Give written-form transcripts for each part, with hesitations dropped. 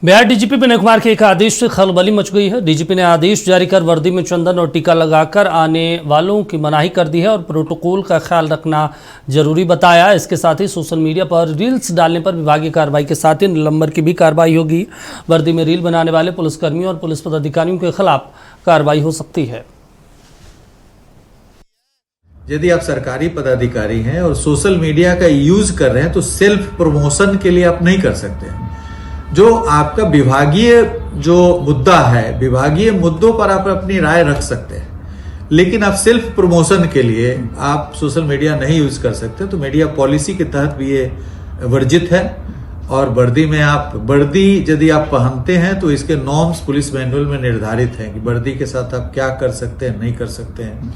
Bihar DGP Vinay Kumar के एक आदेश से खलबली मच गई है। डीजीपी ने आदेश जारी कर वर्दी में चंदन और टीका लगाकर आने वालों की मनाही कर दी है और प्रोटोकॉल का ख्याल रखना जरूरी बताया। इसके साथ ही सोशल मीडिया पर रील्स डालने पर विभागीय कार्रवाई के साथ ही निलंबन की भी कार्रवाई होगी। वर्दी में रील बनाने वाले पुलिसकर्मियों और पुलिस पदाधिकारियों के खिलाफ कार्रवाई हो सकती है। यदि आप सरकारी पदाधिकारी हैं और सोशल मीडिया का यूज कर रहे हैं तो सेल्फ प्रमोशन के लिए आप नहीं कर सकते हैं। जो आपका विभागीय जो मुद्दा है, विभागीय मुद्दों पर आप अपनी राय रख सकते हैं, लेकिन आप सेल्फ प्रमोशन के लिए आप सोशल मीडिया नहीं यूज कर सकते। तो मीडिया पॉलिसी के तहत भी ये वर्जित है। और वर्दी में वर्दी यदि आप पहनते हैं तो इसके नॉर्म्स पुलिस मैनुअल में निर्धारित हैं कि वर्दी के साथ आप क्या कर सकते हैं, नहीं कर सकते हैं।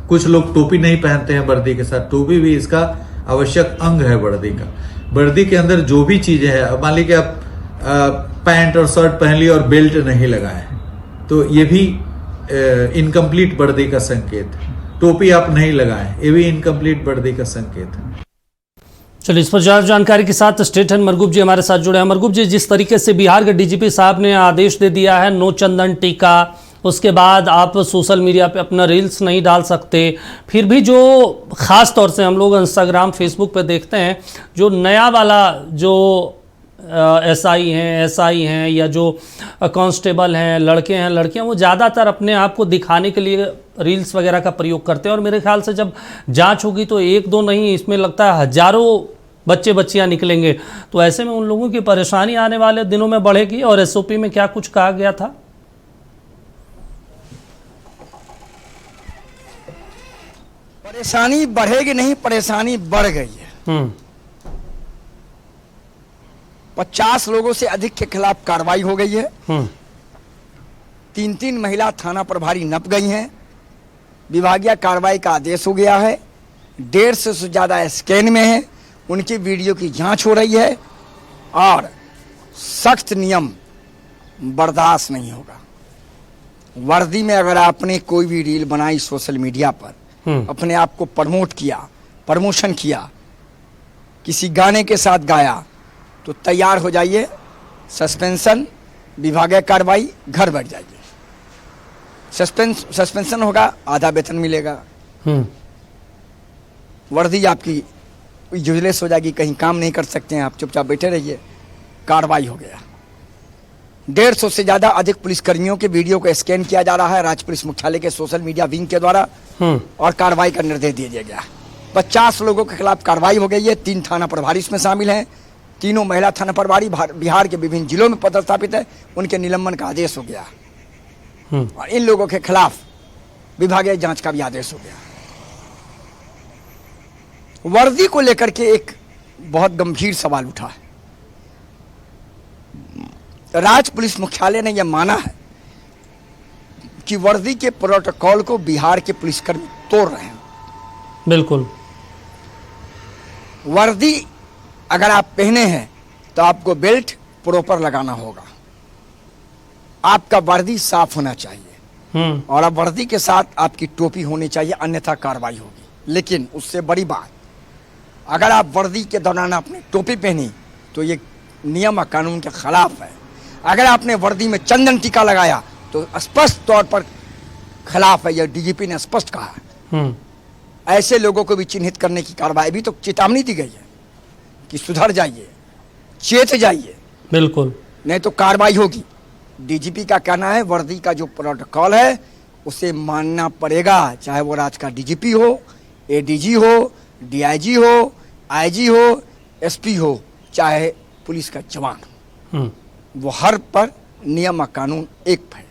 कुछ लोग टोपी नहीं पहनते हैं वर्दी के साथ, टोपी भी इसका आवश्यक अंग है वर्दी का। वर्दी के अंदर जो भी चीजें हैं, मान लीजिए आप पैंट और शर्ट पहन ली और बेल्ट नहीं लगाए तो ये भी इनकम्प्लीट वर्दी का संकेत है। टोपी आप नहीं लगाए, ये भी इनकम्प्लीट वर्दी का संकेत है। चलिए, इस पर ज्यादा जानकारी के साथ स्टेट हेड मरगूब जी हमारे साथ जुड़े हैं। मरगूब जी, जिस तरीके से बिहार के डीजीपी साहब ने आदेश दे दिया है नो चंदन टीका, उसके बाद आप सोशल मीडिया पे अपना रील्स नहीं डाल सकते, फिर भी जो ख़ास तौर से हम लोग इंस्टाग्राम फेसबुक पे देखते हैं जो नया वाला जो एसआई हैं या जो कांस्टेबल हैं, लड़के हैं लड़कियां, वो ज़्यादातर अपने आप को दिखाने के लिए रील्स वगैरह का प्रयोग करते हैं। और मेरे ख्याल से जब जांच होगी तो एक दो नहीं, इसमें लगता है हज़ारों बच्चे बच्चियां निकलेंगे। तो ऐसे में उन लोगों की परेशानी आने वाले दिनों में बढ़ेगी। और एसओपी में क्या कुछ कहा गया था? परेशानी बढ़ेगी नहीं, परेशानी बढ़ गई है। 50 लोगों से अधिक के खिलाफ कार्रवाई हो गई है। 3 महिला थाना प्रभारी नप गई हैं। विभागीय कार्रवाई का आदेश हो गया है। 150 से ज्यादा स्कैन में है, उनकी वीडियो की जांच हो रही है और सख्त नियम बर्दाश्त नहीं होगा। वर्दी में अगर आपने कोई भी रील बनाई सोशल मीडिया पर, अपने आप को प्रमोट किया, प्रमोशन किया, किसी गाने के साथ गाया, तो तैयार हो जाइए, सस्पेंशन, विभागीय कार्रवाई, घर बैठ जाइए। सस्पेंशन होगा, आधा वेतन मिलेगा। वर्दी आपकी यूजलेस हो जाएगी, कहीं काम नहीं कर सकते हैं आप, चुपचाप बैठे रहिए। कार्रवाई हो गया। 150 से ज्यादा अधिक पुलिसकर्मियों के वीडियो को स्कैन किया जा रहा है राज्य पुलिस मुख्यालय के सोशल मीडिया विंग के द्वारा और कार्रवाई का निर्देश दिया गया। 50 लोगों के खिलाफ कार्रवाई हो गई है। 3 थाना प्रभारी इसमें शामिल हैं। तीनों महिला थाना प्रभारी बिहार के विभिन्न जिलों में पदस्थापित है, उनके निलंबन का आदेश हो गया। और इन लोगों के खिलाफ विभागीय जांच का भी आदेश हो गया। वर्दी को लेकर के एक बहुत गंभीर सवाल उठा है। राज्य पुलिस मुख्यालय ने यह माना है कि वर्दी के प्रोटोकॉल को बिहार के पुलिसकर्मी तोड़ रहे हैं। बिल्कुल। वर्दी अगर आप पहने हैं तो आपको बेल्ट प्रॉपर लगाना होगा, आपका वर्दी साफ होना चाहिए और अब वर्दी के साथ आपकी टोपी होनी चाहिए, अन्यथा कार्रवाई होगी। लेकिन उससे बड़ी बात, अगर आप वर्दी के दौरान आपने टोपी पहनी तो ये नियम और कानून के खिलाफ है। अगर आपने वर्दी में चंदन टीका लगाया तो स्पष्ट तौर पर खिलाफ है, यह डीजीपी ने स्पष्ट कहा है। ऐसे लोगों को भी चिन्हित करने की कार्रवाई भी तो चेतावनी दी गई है कि सुधर जाइए, चेत जाइए, बिल्कुल, नहीं तो कार्रवाई होगी। डीजीपी का कहना है वर्दी का जो प्रोटोकॉल है उसे मानना पड़ेगा, चाहे वो राज्य का डीजीपी हो, एडीजी हो, डीआईजी हो, आईजी हो, एसपी हो, चाहे पुलिस का जवान हो, वो हर पर नियम और कानून एक है।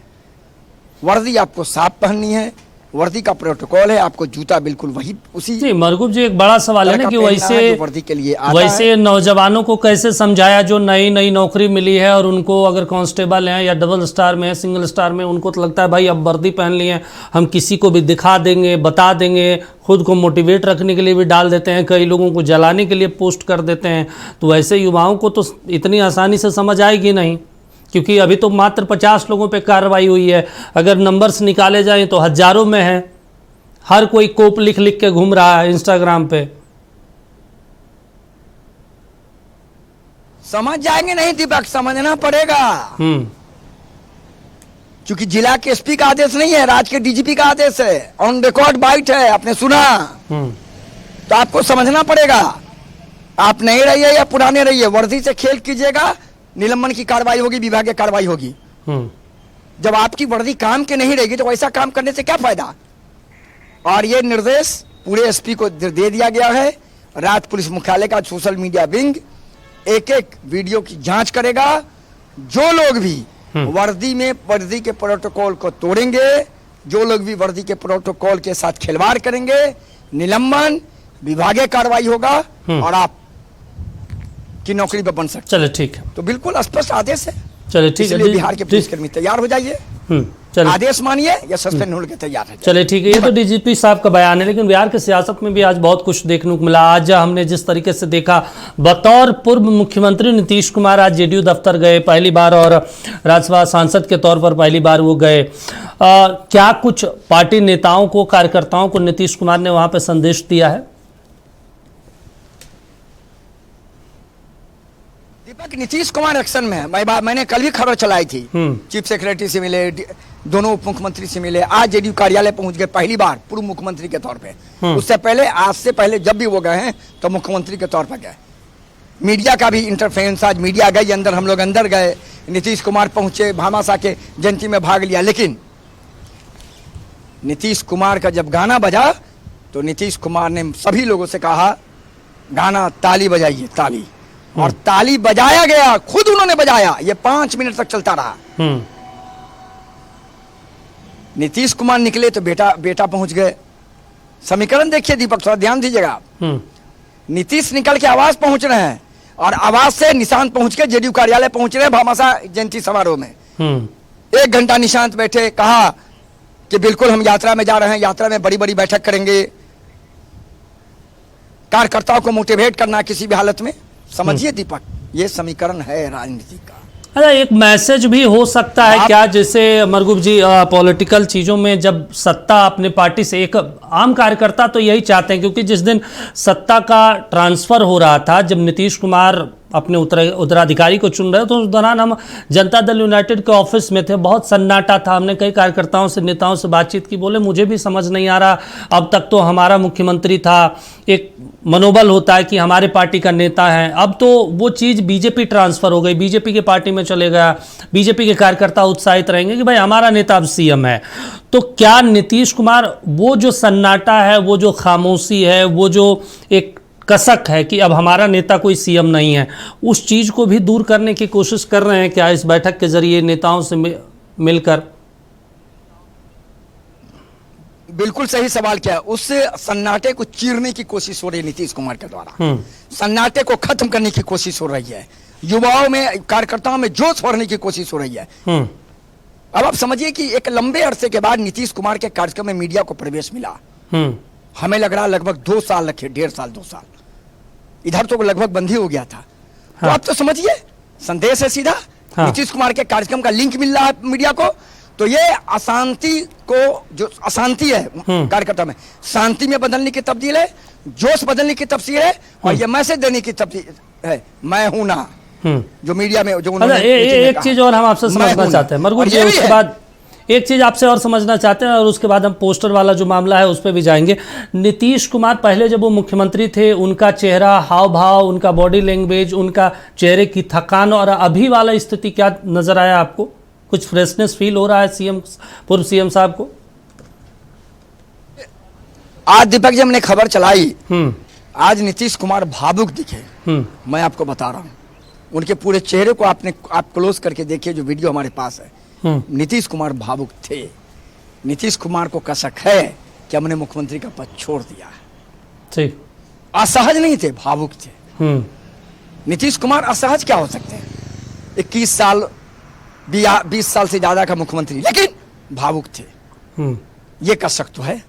वर्दी आपको साफ पहननी है, वर्दी का प्रोटोकॉल है, आपको जूता बिल्कुल वही उसी। जी मरगूब जी, एक बड़ा सवाल है ना कि वर्दी के लिए वैसे नौजवानों को कैसे समझाया जो नई नई नौकरी मिली है और उनको अगर कांस्टेबल हैं या डबल स्टार में है, सिंगल स्टार में, उनको तो लगता है भाई अब वर्दी पहन ली है, हम किसी को भी दिखा देंगे, बता देंगे, खुद को मोटिवेट रखने के लिए भी डाल देते हैं, कई लोगों को जलाने के लिए पोस्ट कर देते हैं। तो ऐसे युवाओं को तो इतनी आसानी से समझ आएगी नहीं, क्योंकि अभी तो मात्र 50 लोगों पे कार्रवाई हुई है। अगर नंबर्स निकाले जाएं तो हजारों में है। हर कोई कोप लिख लिख के घूम रहा है इंस्टाग्राम पे। समझ जाएंगे नहीं दीपक, समझना पड़ेगा। क्योंकि जिला के एसपी का आदेश नहीं है, राज्य के डीजीपी का आदेश है, ऑन रिकॉर्ड बाइट है, आपने सुना। तो आपको समझना पड़ेगा, आप नहीं रहिए या पुराने रहिए, वर्दी से खेल कीजिएगा, निलंबन की कार्रवाई होगी, विभागीय कार्रवाई होगी। जब आपकी वर्दी काम के नहीं रहेगी तो ऐसा काम करने से क्या फायदा। और ये निर्देश पूरे एसपी को दे दिया गया है। राज्य पुलिस मुख्यालय का सोशल मीडिया विंग एक एक वीडियो की जांच करेगा। जो लोग भी वर्दी के प्रोटोकॉल को तोड़ेंगे, जो लोग भी वर्दी के प्रोटोकॉल के साथ खिलवाड़ करेंगे, निलंबन, विभागीय कार्रवाई होगा और आप की नौकरी पर बन सकते। चलो ठीक है, तो बिल्कुल स्पष्ट आदेश है। चलिए ठीक है, बिहार के पुलिसकर्मी तैयार हो जाइए, आदेश मानिए या सस्पेंड होने के तैयार है। चलिए ठीक है, ये तो डीजीपी साहब का बयान है, लेकिन बिहार की सियासत में भी आज बहुत कुछ देखने को मिला। आज हमने जिस तरीके से देखा, बतौर पूर्व मुख्यमंत्री नीतीश कुमार आज जेडीयू दफ्तर गए पहली बार, और राज्यसभा सांसद के तौर पर पहली बार वो गए। क्या कुछ पार्टी नेताओं को, कार्यकर्ताओं को नीतीश कुमार ने वहां पर संदेश दिया है? दीपक, नीतीश कुमार एक्शन में है। मैंने कल भी खबर चलाई थी, चीफ सेक्रेटरी से मिले, दोनों उप मुख्यमंत्री से मिले, आज जेडीयू कार्यालय पहुंच गए पहली बार पूर्व मुख्यमंत्री के तौर पे। उससे पहले, आज से पहले जब भी वो गए हैं तो मुख्यमंत्री के तौर पर गए। मीडिया का भी इंटरफेरेंस, आज मीडिया गई अंदर, हम लोग अंदर गए, नीतीश कुमार पहुंचे, भामाशाह के जयंती में भाग लिया। लेकिन नीतीश कुमार का जब गाना बजा तो नीतीश कुमार ने सभी लोगों से कहा, गाना ताली बजाइए, ताली। और ताली बजाया गया, खुद उन्होंने बजाया, ये 5 मिनट तक चलता रहा। नीतीश कुमार निकले तो बेटा पहुंच गए। समीकरण देखिए दीपक, थोड़ा ध्यान दीजिएगा। नीतीश निकल के आवास पहुंच रहे हैं और आवास से निशांत पहुंच के जेडीयू कार्यालय पहुंच रहे हैं भामाशाह जयंती समारोह में। 1 घंटा निशांत बैठे, कहा कि बिल्कुल हम यात्रा में जा रहे हैं, यात्रा में बड़ी बड़ी बैठक करेंगे, कार्यकर्ताओं को मोटिवेट करना किसी भी हालत में। समझिए दीपक, ये समीकरण है राजनीति का। अच्छा, एक मैसेज भी हो सकता है क्या, जैसे मरगूब जी, पॉलिटिकल चीज़ों में जब सत्ता अपने पार्टी से, एक आम कार्यकर्ता तो यही चाहते हैं, क्योंकि जिस दिन सत्ता का ट्रांसफ़र हो रहा था, जब नीतीश कुमार अपने उत्तराधिकारी को चुन रहे, तो उस दौरान हम जनता दल यूनाइटेड के ऑफिस में थे, बहुत सन्नाटा था। हमने कई कार्यकर्ताओं से, नेताओं से बातचीत की, बोले मुझे भी समझ नहीं आ रहा, अब तक तो हमारा मुख्यमंत्री था, एक मनोबल होता है कि हमारे पार्टी का नेता है, अब तो वो चीज़ बीजेपी ट्रांसफ़र हो गई, बीजेपी के पार्टी में चले गया, बीजेपी के कार्यकर्ता उत्साहित रहेंगे कि भाई हमारा नेता अब सीएम है। तो क्या नीतीश कुमार, वो जो सन्नाटा है, वो जो खामोशी है, वो जो एक कसक है कि अब हमारा नेता कोई सीएम नहीं है, उस चीज़ को भी दूर करने की कोशिश कर रहे हैं क्या इस बैठक के जरिए नेताओं से मिलकर? बिल्कुल सही सवाल किया। उस सन्नाटे को चीरने की कोशिश हो रही है नीतीश कुमार के द्वारा, सन्नाटे को खत्म करने की कोशिश हो रही है, युवाओं में, कार्यकर्ताओं में जोश भरने की कोशिश हो रही है। अब आप समझिए कि एक लंबे अरसे के बाद नीतीश कुमार के कार्यक्रम में मीडिया को प्रवेश मिला। हमें लग रहा लगभग 2 साल रखे, 1.5 साल 2 साल, इधर तो लगभग बंद ही हो गया था। तो आप तो समझिए, संदेश है सीधा, नीतीश कुमार के कार्यक्रम का लिंक मिल रहा है मीडिया को। तो ये अशांति को, जो अशांति है कार्यकर्ता में, शांति में बदलने की तब्दील है, जोश बदलने की तफसीर है, और ये मैसेज देने की तब्दील है, मैं हूं ना, जो मीडिया में जो उन्होंने। एक चीज और हम आपसे समझना चाहते हैं मरगूब जी, उसके बाद एक चीज आपसे और समझना चाहते हैं, और उसके बाद हम पोस्टर वाला जो मामला है उस पर भी जाएंगे। नीतीश कुमार पहले जब वो मुख्यमंत्री थे, उनका चेहरा, हाव भाव, उनका बॉडी लैंग्वेज, उनका चेहरे की थकान, और अभी वाला स्थिति क्या नजर आया आपको? कुछ फ्रेशनेस फील हो रहा है सीएम, पूर्व सीएम साहब को? आज दीपक जी हमने खबर चलाई, आज नीतीश कुमार भावुक दिखे। मैं आपको बता रहा हूं, उनके पूरे चेहरे को आप क्लोज करके देखिए, जो वीडियो हमारे पास है। नीतीश कुमार भावुक थे। नीतीश कुमार को कसक है कि हमने मुख्यमंत्री का पद छोड़ दिया है। ठीक, असहज नहीं थे, भावुक थे। नीतीश कुमार असहज क्या हो सकते हैं? 21 साल, 20 साल से ज्यादा का मुख्यमंत्री, लेकिन भावुक थे। ये कसक तो है।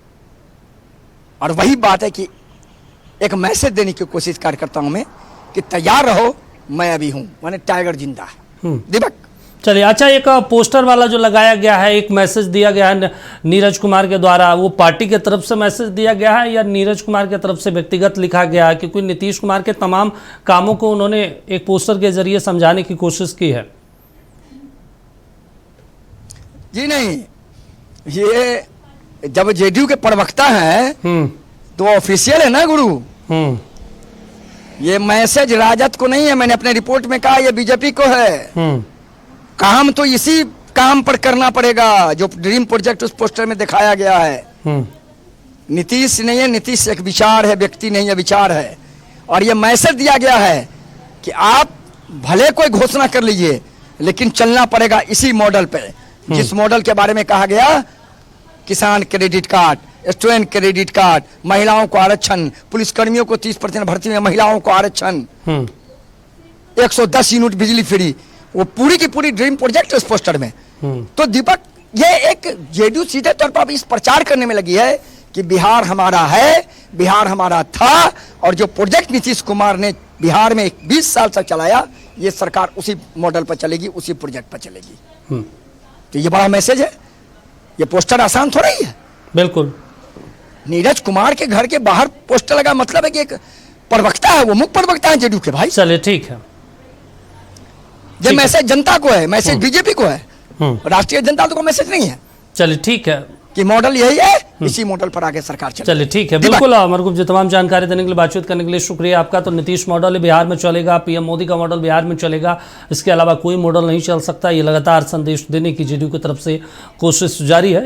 और वही बात है कि एक मैसेज देने की कोशिश कार्यकर्ताओं में कि तैयार रहो, मैं अभी हूं, माने टाइगर जिंदा है। दीपक, चलिए, अच्छा, एक पोस्टर वाला जो लगाया गया है, एक मैसेज दिया गया है नीरज कुमार के द्वारा, वो पार्टी के तरफ से मैसेज दिया गया है या नीरज कुमार के तरफ से व्यक्तिगत लिखा गया है? क्योंकि नीतीश कुमार के तमाम कामों को उन्होंने एक पोस्टर के जरिए समझाने की कोशिश की है। जी नहीं, ये जब जेडीयू के प्रवक्ता हैं तो ऑफिशियल है ना गुरु। ये मैसेज राजद को नहीं है, मैंने अपने रिपोर्ट में कहा, ये बीजेपी को है। काम तो इसी काम पर करना पड़ेगा जो ड्रीम प्रोजेक्ट उस पोस्टर में दिखाया गया है। नीतीश नहीं है, नीतीश एक विचार है, व्यक्ति नहीं है, विचार है। और ये मैसेज दिया गया है कि आप भले कोई घोषणा कर लीजिए लेकिन चलना पड़ेगा इसी मॉडल पे, जिस मॉडल के बारे में कहा गया, किसान credit card, student credit card, महिलाओं को आरक्षण, पुलिसकर्मियों को 30% भर्ती में महिलाओं को आरक्षण, 110 यूनिट बिजली फ्री, वो पूरी की पूरी ड्रीम प्रोजेक्ट उस पोस्टर में। तो दीपक, ये एक जेडीयू सीधे तौर पर इस प्रचार करने में लगी है कि बिहार हमारा है, बिहार हमारा था, और जो प्रोजेक्ट नीतीश कुमार ने बिहार में 20 साल तक चलाया, ये सरकार उसी मॉडल पर चलेगी, उसी प्रोजेक्ट पर चलेगी। तो ये बड़ा मैसेज है, ये पोस्टर आसान थोड़ा ही है। बिल्कुल, नीरज कुमार के घर के बाहर पोस्टर लगा, मतलब है कि एक प्रवक्ता है, वो मुख्य प्रवक्ता है जेडीयू के भाई। चलिए ठीक है, ये मैसेज जनता को है, मैसेज बीजेपी को है, राष्ट्रीय जनता को मैसेज नहीं है। चलिए ठीक है कि मॉडल यही है, इसी मॉडल पर आगे सरकार चले। चलिए ठीक है, बिल्कुल अमरगुप्त जी, तमाम जानकारी देने के लिए, बातचीत करने के लिए शुक्रिया आपका। तो नीतीश मॉडल बिहार में चलेगा, पीएम मोदी का मॉडल बिहार में चलेगा, इसके अलावा कोई मॉडल नहीं चल सकता। ये लगातार संदेश देने की जेडीयू की तरफ से कोशिश जारी है।